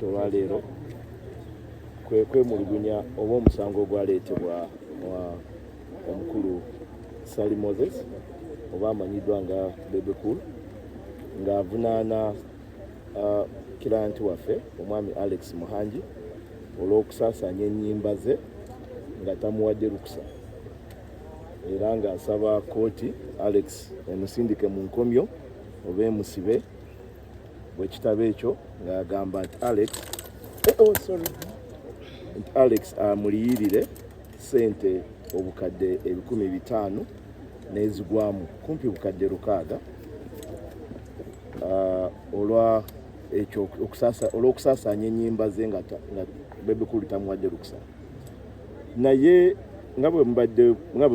Olwaleero kwemulugunya oba omusango ogwaleetebwa omukulu Sally Moses oba amanyiddwa nga Bebe Cool ng'avunaana kiranti waffe omwami Alex Muhangi olw'okusaasaanya ennyimba ze nga tamuwadde lukusa era ng'asaba kooti Alex emusindike mu nkomyo oba emusibe bw'ekitabo ekyo ng'agamba nti Alex amuliyirire ssente obukadde 500 n'ezigwamu kumpi bukadde 600 olw'okusaasaanya ennyimba ze nga Bebe Cool tamuwadde lukusa. Naye nga bwe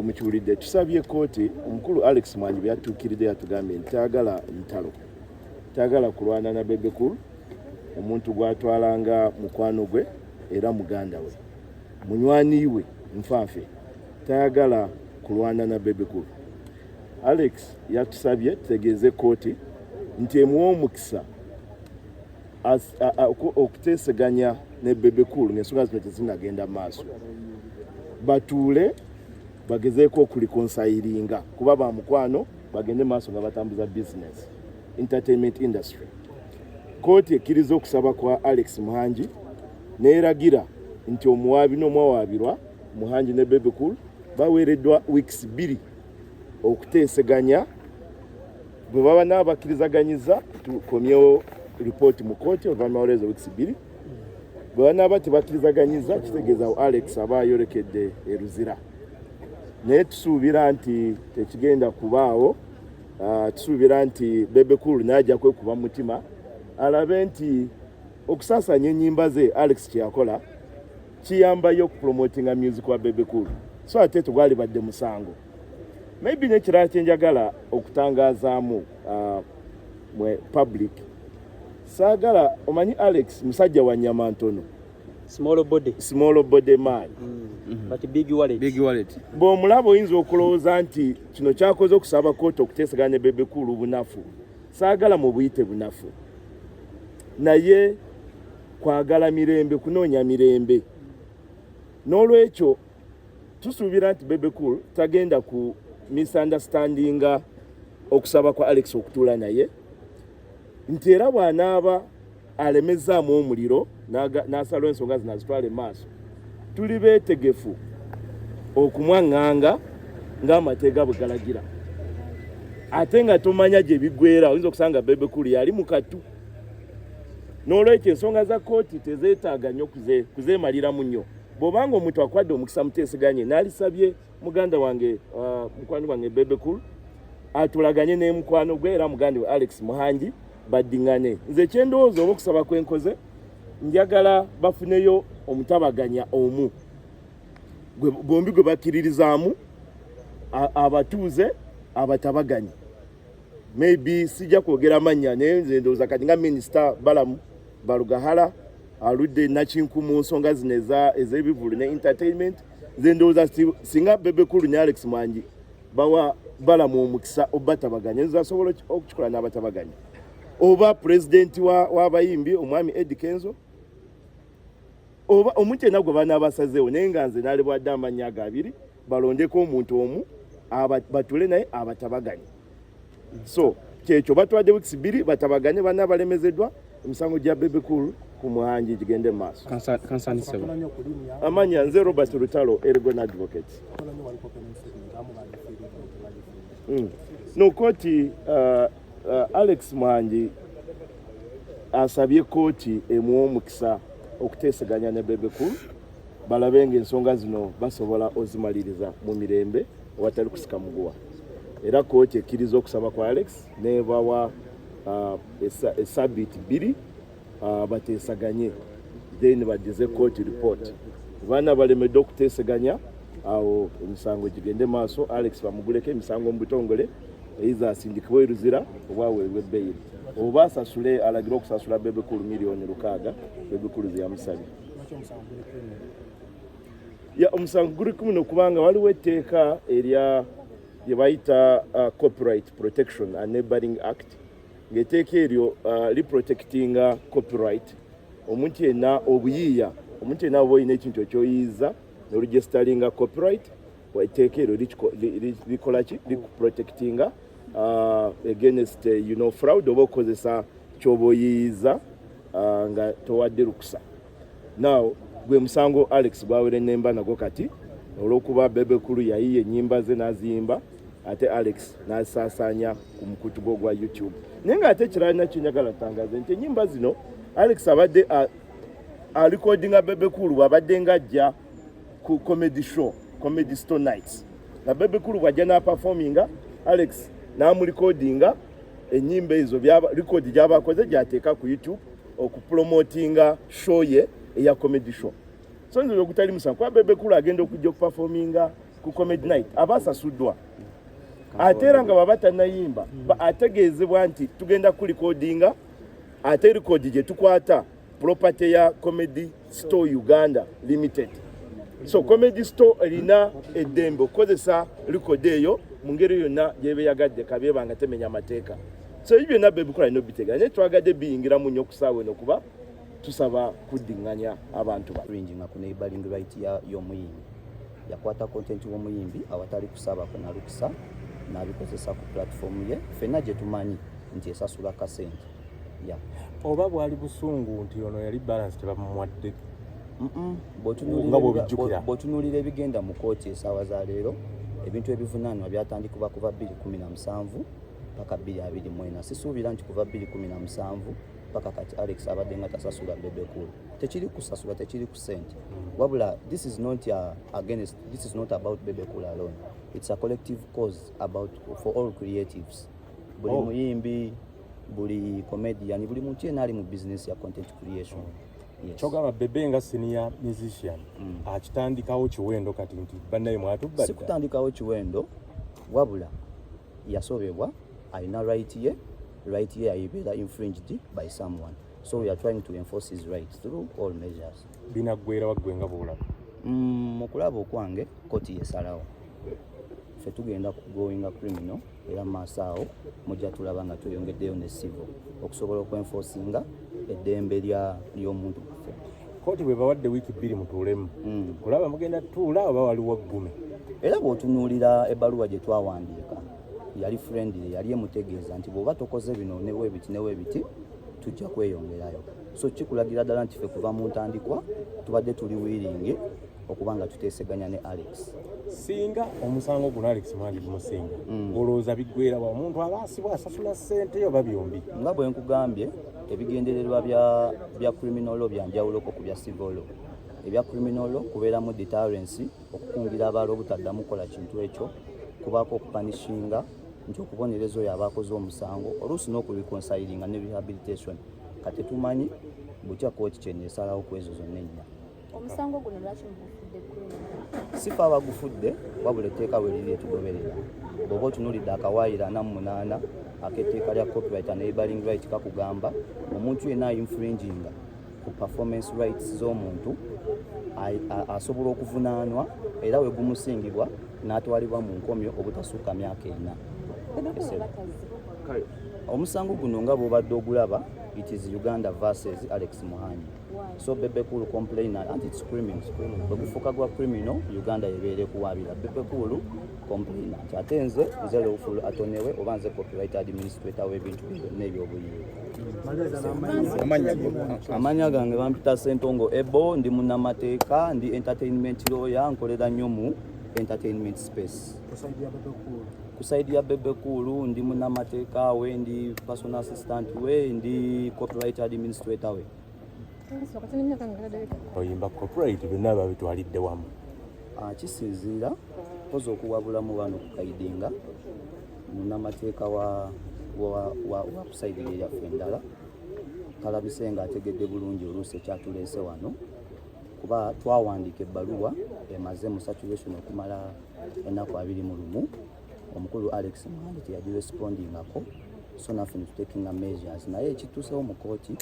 mukiwulidde tusabye kooti omukulu Alex Muhangi bwe yatuukiridde yatugambye nti tayagala ntalo, tayagala kulwana na Bebe Cool, omuntu gw'atwalanga mukwano gwe era muganda we munywani we nfanfe, tayagala kulwana na Bebe Cool. Alex yatusabye tutegeeze kooti nti emuwa omukisa okuteeseganya ne Bebe Cool ng'ensonga zino tezinnagenda maaso, batuule bagezeeko okulikonsayiringa kuba ba mukwano bagende maaso nga batambuza business entertainment industry. Kooti ekkiriza okusaba kwa Alex Muhangi neeragira nti omuwaabi n'omwawaabirwa Muhangi ne Bebe Cool baweereddwa weeks 2 okuteeseganya. Bwe baba n'abakkirizaganyizza tukomyewo ripooti mu kooti oluvannyuma lw'ezo weeks 2. Bwe banaaba tebakkirizaganyizza kitegeeza Alex aba ayolekedde eruzira. Naye tusuubira nti tekigenda kubaawo. Tusuubira nti Bebe Cool n'ajja kwekuba mutima alabe nti okusaasaanya ennyimba ze Alex kyeyakola kiyambayo okupromotinga music wa Bebe Cool, so ate tegwalibadde musango. Maybe n'ekirala kyenjagala okutangaazaamu mwe public, saagala omanyi Alex musajja wa nnyama ntono, small body man, but big wallet. Bw'omulaba oyinza okulowooza nti kino kyakoze okusaba kooti okuteeseganya ne Bebe Cool bunafu. Saagala mu buyite bunafu, naye kwagala mirembe, kunoonya mirembe. N'olwekyo tusuubira nti Bebe Cool tagenda ku misunderstandinga okusaba kwa Alex okutuula naye, nti era bw'anaaba alemezaamu omuliro n'asalawo ensonga zino azitwale maaso, tuli beetegefu okumwaŋŋanga ng'amateeka bwe galagira. Ate nga tomanya gye biggweera, oyinza okusanga Bebe Cool yali mu katu. N'olwekyo ensonga za kooti tezeetaaga nnyo kuzeemaliramu nnyo. Bw'obanga omuntu akwadde omukisa muteeseganye n'alisabye muganda wange mukwano wange Bebe Cool atulaganye ne mukwano gwe era muganda we Alex Muhangi baddiŋŋane. Nze kyendowooza oba okusaba kwenkoze njagala bafuneyo omutabaganya omu bombi gwe bakkiririzaamu abatuuze abatabaganye. Maybe sijja kwogera mannya naye nze ndowooza kati nga minisita Balamu Balugahala aludde nakinku mu nsonga zino ez'ebivulu ne entertainment, nze ndowooza singa Bebe Cool ne Alex Muhangi bawa Balamu omukisa obatabaganya, nze asobola okukikola n'abatabaganya. Oba pulezidenti w'abayimbi omwami Eddie Kenzo, oba omuntu yenna gwe banaabasazeewo, naye nga nze naalebwadde amannya ago 2 balondeko omuntu omu batule naye abatabaganye. So kyekyo batwadde weeks 2 batabaganye bana balemezeddwa emisango gya Bebe Cool ku Muhangi gigende maaso. Amanya nze Robert Lutalo, Ergon Advocate. No kooti Alex Muhangi asabye kooti emuwa omukisa okuteeseganya ne Bebe Cool balabe ng'ensonga zino basobola ozimaliriza mu mirembe awatali kusika muguwa. Era kooti ekkiriza okusaba kwa Alex nebawa esabbiiti 2 bateesaganye, then bagize kooti report. Baana balemedde okuteeseganya awo emisango gigende maaso, Alex bamuguleko emisango mu butongole eiza asindikibwe eruzira oba aweebwe beyiri oba asasule alagira okusasula Bebe Cool miliyoni 600 Bebe Cool yamusabye. Omusango guli kumu n'okubanga waliwo etteeka erya lye bayita Copyright Protection and Neighboring Act ng'etteeka eryo liprotectinga copyright omuntu yenna obuyiiya omuntu yenna oba olina ekintu ekyoyiiza noregisteringa copyright waiteeka ero likola ki likuprotectinga against fraud oba okozesa kyoba oyiiyiza nga towadde lukusa. Now gwe musango Alex gwawere nemba nago kati olwokuba Bebe Cool yayiye ennyimba ze n'aziyimba ate Alex n'asaasaanya ku mukutu gwo gwa YouTube. Naye ng'ate ekirala kinjagala tangaze nti ennyimba zino Alex abadde recordinga Bebe Cool bw'abadde ng'ajja ku comedy store nights. Na Bebe Cool bw'ajja n'aperforminga Alex n'amurecordinga ennyimba ezo record gy'abakoze gy'ateeka ku YouTube okupromotinga show ye eya comedy show. So nzira okutali musango kwa Bebe Cool agenda okujja okuperforminga ku comedy night abasasuddwa ate era nga baba tannayimba ategeezebwa nti tugenda ku recordinga ate record gye tukwata property ya Comedy Store Uganda Limited. So Comedy Store erina eddembe okukozesa record eyo mu ngeri yonna gyebeeyagadde kabeeba nga temenya mateeka. So ebyo byonna Bebe Cool alina obiteganya naye twagadde biyingira mu nnyo okusaawa eno kuba tusaba kuddinganya abantu nga ku neighboring right y'omuyimbi yakwata content w'omuyimbi awatali kusaba kuna lukusa n'abikozesa ku platform ye ffenna gye tumanyi nti esasula kasente oba bwali busungu nti ono yali balance tebamumwadde bw'otunuulira ebigenda mu kooti essaawa za leero ebintu ebivunaanwa byatandikibwa kuva 2017 paka 2024 sisuubira nti kuva 2017 paka kati Alex abadde nga tasasula Bebe Cool tekiri kusasula tekiri ku sente wabula this is not about Bebe Cool alone. It's a collective cause for all creatives. Buli muyimbi buli comedian buli muntu yenna ali mu business ya content creation. Yes. Chogaba Bebe nga senior musician akitandikawo kiwendo kati nti bannaye mwatubadde sikutandikawo kiwendo wabula yasobebwa alina right ye ayibeera infringed by someone, so we are trying to enforce his rights through all measures. Binaggwera waggwenga bwolaba mu kulaba okwange koti yesalawo ffe tugenda kugoinga criminal era maaso awo mujja tulaba nga tweyongeddeyo ne civil okusobola okwenforcinga eddembe ly'omuntu waffe. Koti bwe bawadde wiiki 2 mutuulemu olaba mugenda tuula oba waliwo ggume era bw'otunuulira ebbaluwa gye twawandiika yali friendly yali emutegeeza nti bw'oba tokoze bino neweebiti tujja kweyongerayo. So kikulagira ddala nti ffe kuva mu ntandikwa tubadde tuli willing okuba nga tuteeseganya ne Alex. Singa omusango guno Alex mwali gumusinga olowooza biggwera wa omuntu abaasibwa asasula ssente oba byombi? Nga bwe nkugambye ebigendererwa bya criminal law bya njawuloko ku bya civil law. Ebya criminal law kubeeramu deterrence okukungira abaali obutaddamu kukola kintu ekyo kubaako okupanishinga nti okubonereza oyo abaakoze omusango oluusi n'okureconcilinga ne rehabilitation. Kati tumanyi butya kooti kyeneesalawo ku ezo zonna ennya. Omusango guno lwaki mugufudde sifa abagufudde wabula etteeka we liri etugoberera. Bw'oba otunuulidde akawaayiro 48 ak'etteeka lya copyright and neighboring right kakugamba omuntu yenna infringinga ku performance rights z'omuntu asobola okuvunaanwa era we gumusingibwa n'atwalibwa mu nkomyo obutasukka myaka 4. Omusango guno nga bw'obadde ogulaba it is Uganda versus Alex Muhanyi. So Bebe Cool complain and it's criminal. Bwegufuuka gwa criminal Uganda yebeere kuwaabira Bebe Cool complain nti ate nze lawful atonewe oba nze copyright administrator w'ebintu byonna ebyobuyiiya. Amanya gange bampita Ssentongo Ebo ndi munnamateeka ndi entertainment lawyer nkolera nnyo mu entertainment space. Kusaidia Bebe Cool ndi munnamateeka we ndi personal assistant we ndi copyright administrator we. Oyimba copyright byonna babitwalidde wamu. Kisinziira poza okuwabulamu bano kukaidinga munnamateeka wa kusaidia yaffe endala kalabise nga ategedde bulungi oluusi ekyatuleese wano kuba twawandiika ebbaluwa emaze mu saturation okumala ennaku 21 omukulu Alex Muhanyi teyagirespondingako so naffe netutekinga measures naye ekituusewo mu kooti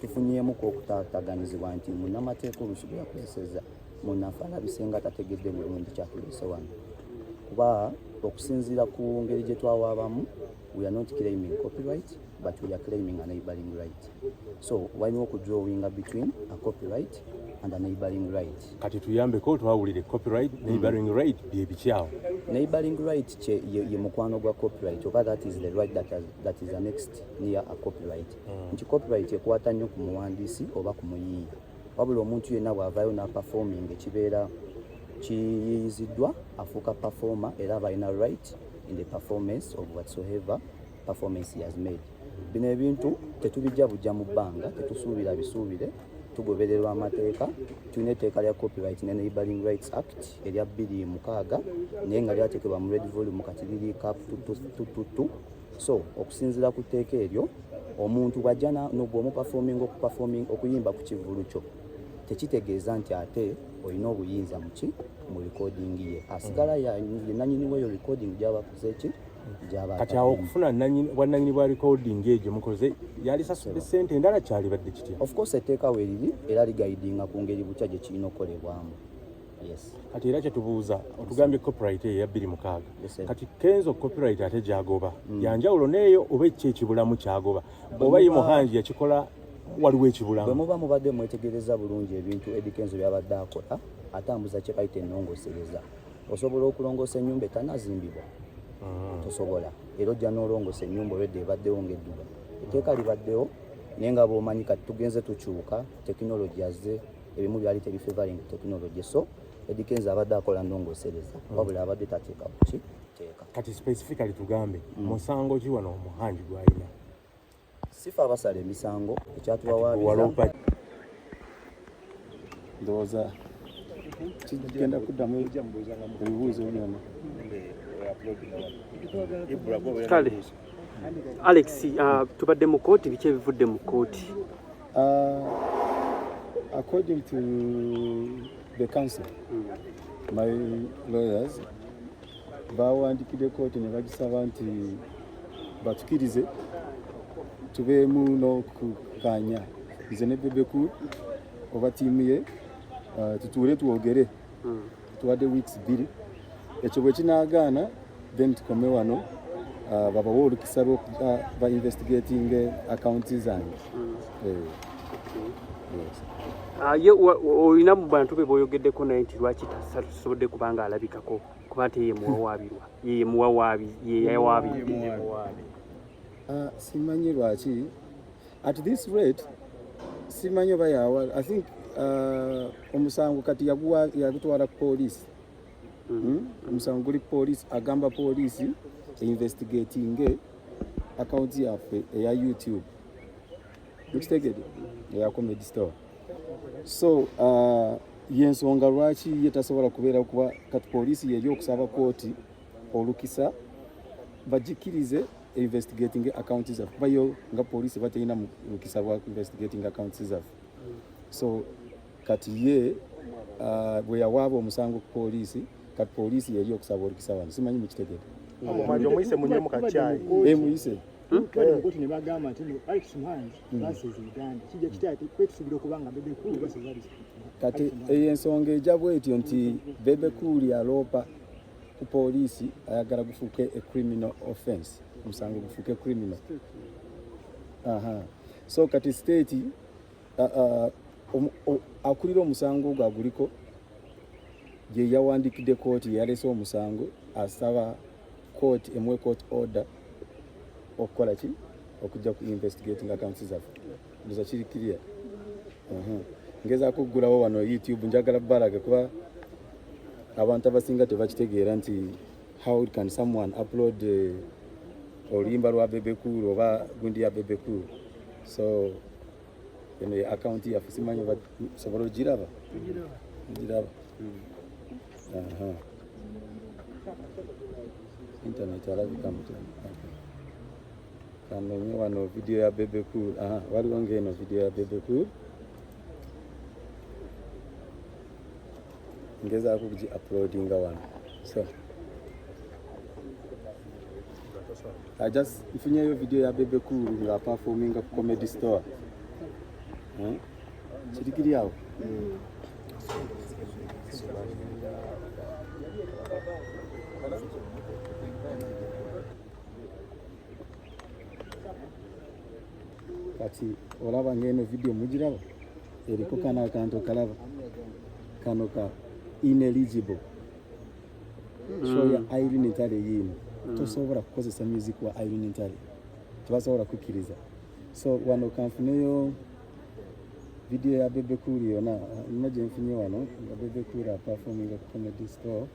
tufunyeemuko okutaataganyizibwa nti munnamateeka oluusi gwe yakozeseza munnaffe alabise nga tategedde bulungi kyatuleese wano kuba okusinziira ku ngeri gye twawaabamu we are not claiming copyright, but we are claiming a neighboring right. So why not drawing between a copyright and a neighboring right? Kati tuyambeko twawulire copyright, neighboring right bye bichawo. Neighboring right ye mukwano gwa copyright, oba that is the right that is annexed near a copyright. Nti copyright ekwata nnyo ku muwandiisi oba ku muyiiya. Wabula omuntu yenna bw'avaayo na performing ekibeera kiyiyiziddwa afuuka performer era balina right in the performance of whatsoever performance he has made. Bino ebintu tetubijja bujja mu bbanga, tetusuubira bisuubire, tugobererwa amateeka. Tulina etteeka lya Copyright ne Neighboring Rights Act erya 2006 naye nga lyateekebwa mu red volume kati liri cap 222. So okusinziira ku tteeka eryo, omuntu bw'ajja n'obw'omuperforming okuyimba ku kivulu kyo, tekitegeeza nti ate olina obuyinza mu recording ye. Asigala nannyini w'eyo recording gy'abakoze ki gy'aba. Kati awo okufuna bwannannyini bwa recording egyo mukoze yali sasudde ssente endala kyalibadde kitya? Of course etteeka weeriri era ligaidinga ku ngeri butya gye kirina okukolebwamu. Yes. Kati era kyetubuuza otugambye copyright eyo ya 2006. Yes, kati kenzo copyright ate gyagoba yanjawulo neeyo oba ekibulamu kyagoba oba ye muhanji yakikola waliwo ekibulamu. Bwe muba mubadde mwetegereza bulungi ebintu Eddie Kenzo byabadde akola, atambuza kye bayita ennongosereza. Osobola okulongoosa ennyumba etanazimbibwa? Tosobola. Era ojja n'olongoosa ennyumba olwedde ebaddewo ng'edduga. Etteeka libaddewo naye nga bw'omanyi kati tugenze tukyuka, tekinologi azze, ebimu byali tebifavoring tekinologi. So Eddie Kenzo abadde akola nnongoosereza wabula abadde tateeka ku kiteeka. Kati specifically tugambe musango ki wano omuhanji gw'alina? Sifa abasala emisango ekyatubawaabiriza. Ndowooza kigenda kuddamu ebibuuzo byonna. Kale Alex, tubadde mu kooti, biki ebivudde mu kooti? According to the council, my lawyers baawandikidde kooti ne bagisaba nti batukirize tubeemu n'okukkaanya nze ne Bebe Cool oba ttiimu ye tutuule twogere. Tuwadde weeks 2. Ekyo bwe kinaagaana then tukome wano babawe olukisa lw'okuba investigating accounts zange. Ye olina mu bantu be boyogeddeko naye nti lwaki tasobodde kubanga alabikako kuba nti ye muwawaabirwa ye yawaabirwa? Simanyi lwaki at this rate, simanyi oba yawa. I think omusango kati yagutwala ku poliisi. Omusango guli poliisi, agamba poliisi investigating account yaffe eya YouTube mukitegedde eya Comedy Store. So yensonga lwaki ye tasobola kubeera kuba kati poliisi yeri okusaba kooti olukisa bagikirize investigating accounts zaffe. Bayo nga poliisi batalina lukisa bwa investigating accounts zaffe. So kati ye bwe yawaaba omusango ku poliisi, kati poliisi yeri okusaba olukisa wano. Simanyi mukitegedde. Omuyise munye mu kakyayi. Muyise. Koti ne bagamba nti Alex Muhanji baseze Uganda. Kijja kitaati kwetusuubira okubanga Bebe Cool baseze Alex. Kati ey'ensonga ejja bwetyo nti Bebe Cool yaloopa ku poliisi ayagala gufuuke a criminal offense. Omusango gufuuke criminal. So kati state akulira omusango ogwo aguliko gye yawandikidde kooti yalese omusango asaba kooti emuwe court order okukola ki okujja ku investigating accounts zaffe. Ndoza kiri clear. Ngezaako okuggulawo wano YouTube njagala balaga kuba abantu abasinga tebakitegeera nti how can someone upload oluyimba lwa Bebe Cool oba gundi ya Bebe Cool. So eno account yaffe simanyi sobola ogiraba? Ogiraba. Internet alabika mutani. Kanonye wano video ya Bebe Cool. Waliwo ng'eno video ya Bebe Cool. Ngezaako kugi-uploadinga wano. So nfunyeyo video ya Bebe Cool nga performinga ku Comedy Store. Kirikiri awo. kati olaba ng'eno video mugiraba eriko kana akantu kalaba kano ka ineligible show ya Irene Ntale yino tosobola kukozesa music wa Irene Ntale tebasobola kukkiriza so wano kanfuneyo video ya Bebe Cool yona nnaje nfunye wano nga Bebe Cool performing at Comedy Store